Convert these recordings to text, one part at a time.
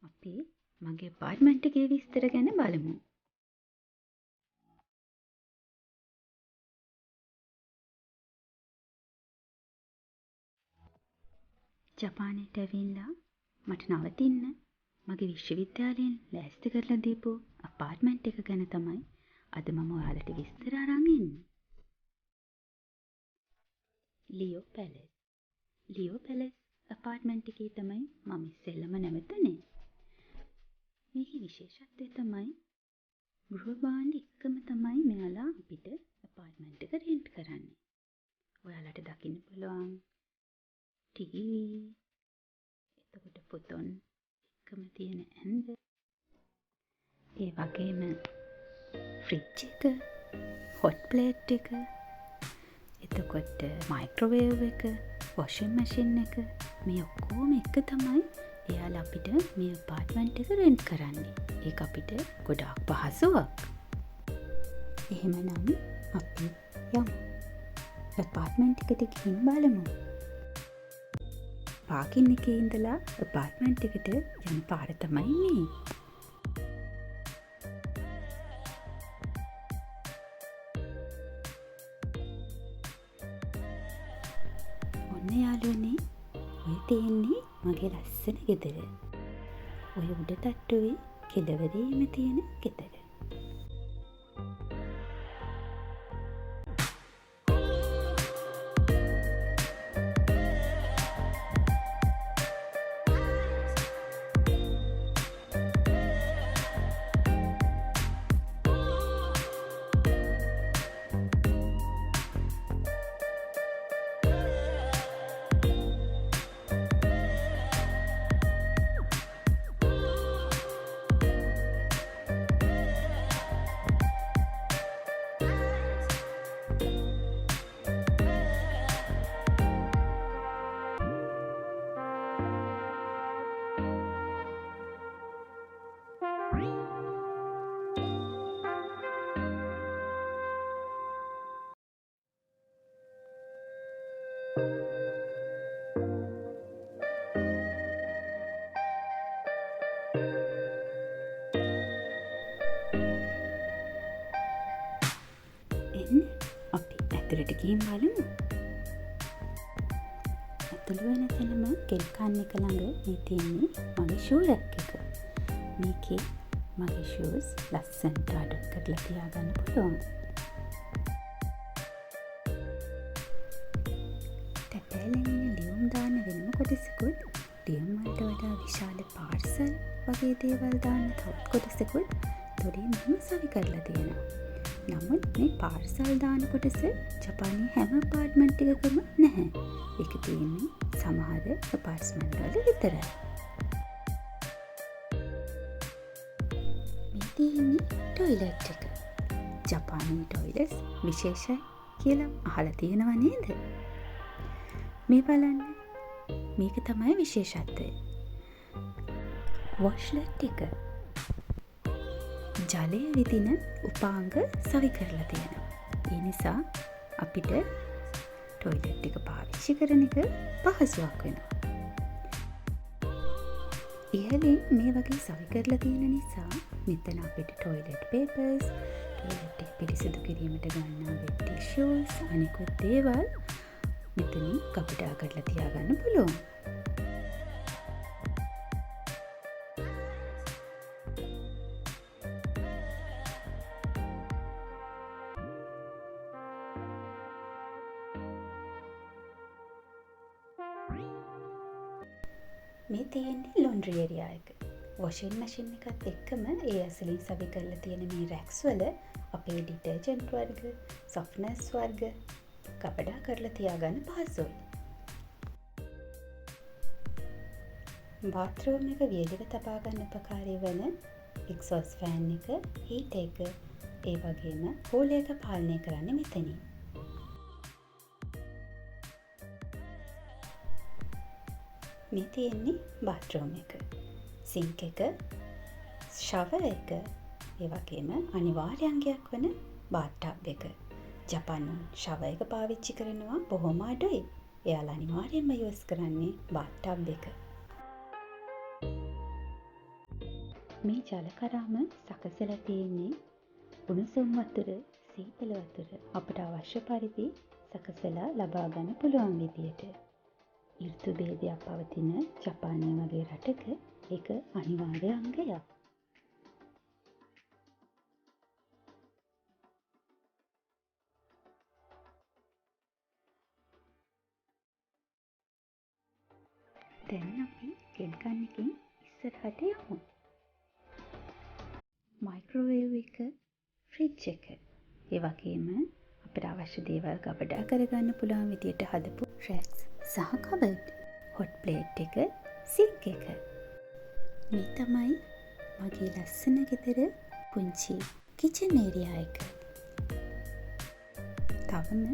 අපි මගේ අපාර්ට්මන්ට් එකේ විස්තර ගැන බලමු. ජපානයට ඇවිල්ලා මට නවතින්න මගේ විශ්වවිද්‍යාලයෙන් ලෑස්ති කරලා දීපු අපාර්ට්මන්ට් එක ගැන තමයි අද මම ඔයාලට විස්තර අරන් එන්නේ. ලියෝ පැලස්. ලියෝ පැලස් අපාර්ට්මන්ට් එකේ තමයි මම ඉස්සෙල්ලම නැවතුනේ. මේකේ විශේෂත්වය තමයි ගෘහ භාණ්ඩ එක්කම තමයි මෙයාලා අපිට අපාර්ට්මන්ට් එක රෙන්ට් කරන්නේ. ඔයාලට දකින්න පුළුවන් ටීවී, එතකොට පොතොන් එක්කම තියෙන ඇඳ, ඒ වගේම ෆ්‍රිජ් එක, හොට් ප්ලේට් එක, එතකොට මයික්‍රෝවේව් එක, වොෂින් මැෂින් එක, මේ ඔක්කොම එක තමයි එයාලා අපිට මේ අපාර්ට්මන්ට් එක රෙන්ට් කරන්නේ. ඒක අපිට ගොඩාක් පහසුවක්. එහෙමනම් අපි යමු. අපාර්ට්මන්ට් එකට ගිහින් බලමු. පාකින් එකේ ඉඳලා අපාර්ට්මන්ට් එකට යන පාර තමයි මේ. ඔන්න යාළුවනේ, ඔය තියෙන්නේ මගේ ලස්සන ගෙදර. ඔය උඩ තට්ටුවේ කෙළවරේම තියෙන ගෙදර. එන්න අපි ඇතුළට ගිහින් බලමු. ඇතුළු වෙන තැනම කෙල්කන්න එක ළඟ මේ තියෙන්නේ මගේ ෂූ රැක් එක. මේකේ මගේ ෂූස් ලස්සනට අඩක් කරලා තියාගන්න පුළුවන්. තැපෑලෙන් ලියුම් දාන්න වෙනම කොටසකුත්, ලියුම් වලට වඩා විශාල පාර්සල් වගේ දේවල් දාන්න තවත් කොටසකුත් තොරේ මෙහෙම සවි කරලා තියෙනවා. නමුත් මේ පාර්සල් දාන කොටස ජපානයේ හැම අපාර්ට්මන්ට් එකකම නැහැ. ඒක තියෙන්නේ සමහර අපාර්ට්මන්ට් වල විතරයි. මේ තියෙන්නේ ටොයිලට් එක. ජපානයේ ටොයිලට්ස් විශේෂයි කියලා අහලා තියෙනව නේද? මේ බලන්න. මේක තමයි විශේෂත්වය. වොෂ්ලට් එක. ජලය විදින උපාංග සවි කරලා තියෙනවා. ඒ නිසා අපිට ටොයිලට් එක පාවිච්චි කරන එක පහසුවක් වෙනවා. ඉහළින් මේ වගේ සවි කරලා තියෙන නිසා මෙතන අපිට ටොයිලට් පේපර්ස්, ටොයිලට් එක පිරිසිදු කිරීමට ගන්නා වෙට් ටිෂුස්, අනිකුත් දේවල් මෙතනින් කපඩා කරලා තියාගන්න පුළුවන්. මේ තියෙන්නේ ලොන්ඩ්‍රි ඒරියා එක. වොෂින් මැෂින් එකත් එක්කම ඒ ඇසලින් සවි කරලා තියෙන මේ රැක්ස් වල අපේ ඩිටර්ජන්ට් වර්ග, සොෆ්ට්නර්ස් වර්ග කපඩා කරලා තියාගන්න පහසුයි. බාත්රූම් එක වියලිව තබා ගන්න උපකාරී වන එක්සෝස් ෆෑන් එක, හීටර් එක, ඒ වගේම කූලර් එක පාලනය කරන්නේ මෙතනින්. මේ තියෙන්නේ බාත්රූම් එක, සින්ක් එක, ෂවර් එක, ඒ වගේම අනිවාර්ය අංගයක් වන බාත් ටබ් එක. ජපානයේ ෂවර් එක පාවිච්චි කරනවා බොහොම අඩුයි. එයාලා අනිවාර්යයෙන්ම යූස් කරන්නේ බාත් ටබ් එක. මේ ජල කරාම සකසලා තියෙන්නේ උණුසුම් වතුර, සීතල වතුර අපට අවශ්‍ය පරිදි සකසලා ලබා ගන්න පුළුවන් විදියට. ඍතු භේදයක් පවතින ජපානය වගේ රටක ඒක අනිවාර්ය අංගයක්. දැන් අපි ගෙන්කන් එකෙන් ඉස්සරහට යමු. මයික්‍රෝවේව් එක, ෆ්‍රිජ් එක, ඒ වගේම අපිට අවශ්‍ය දේවල් ගබඩා කරගන්න පුළුවන් විදියට හදපු රැක්ස් සහ කබඩ්, හොට් ප්ලේට් එක, සින්ක් එක. මේ තමයි මගේ ලස්සන ගෙදර පුංචි කිචන් ඒරියා එක. තවම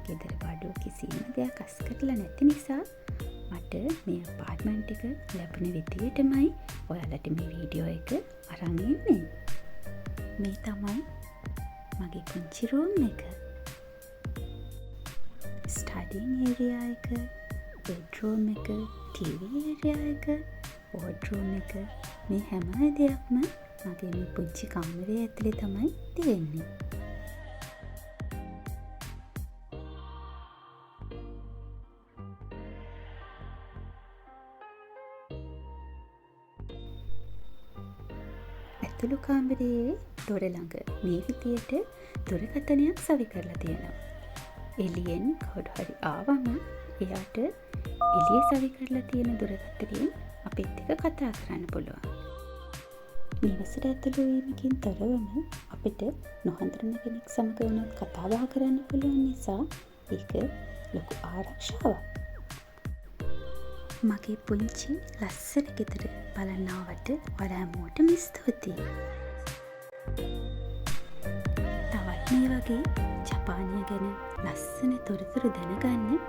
ගෙදර බඩු කිසිම දෙයක් අස් කරලා නැති නිසා මට මේ අපාර්ට්මන්ට් එක ලැබුණ විදියටමයි ඔයාලට මේ වීඩියෝ එක අරන් ඉන්නේ. මේ තමයි මගේ පුංචි රූම් එක. ස්ටඩින් ඒරියා එක, බෙඩ්රූම් එක, ටීවී ඒරියා එක, වෝඩ්රූම් එක, මේ හැම දෙයක්ම මගේ මේ පුංචි කාමරය ඇතුලේ තමයි තියෙන්නේ. ඇතුළු කාමරයේ දොර ළඟ මේ විදියට දුරකථනයක් සවි කරලා තියෙනවා. එළියෙන් කවුරු හරි ආවම එයාට එළියේ සවි කරලා තියෙන දුරකථනයෙන් අපිත් එක්ක කතා කරන්න පුළුවන්. නිවසට ඇතුළු වීමකින් තොරවම අපිට නොහඳුනන කෙනෙක් සමග වුණත් කතා බහ කරන්න පුළුවන් නිසා ඒක ලොකු ආරක්ෂාවක්. මගේ පුංචි ලස්සන ගෙදර බලන්න ආවට ඔයාලා හැමෝටම ස්තුතියි. තවත් මේ වගේ ජපානය ගැන ලස්සන තොරතුරු දැනගන්න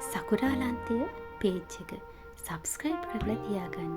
සකුරාලන්තය පේජ් එක සබ්ස්ක්‍රයිබ් කරලා තියාගන්න.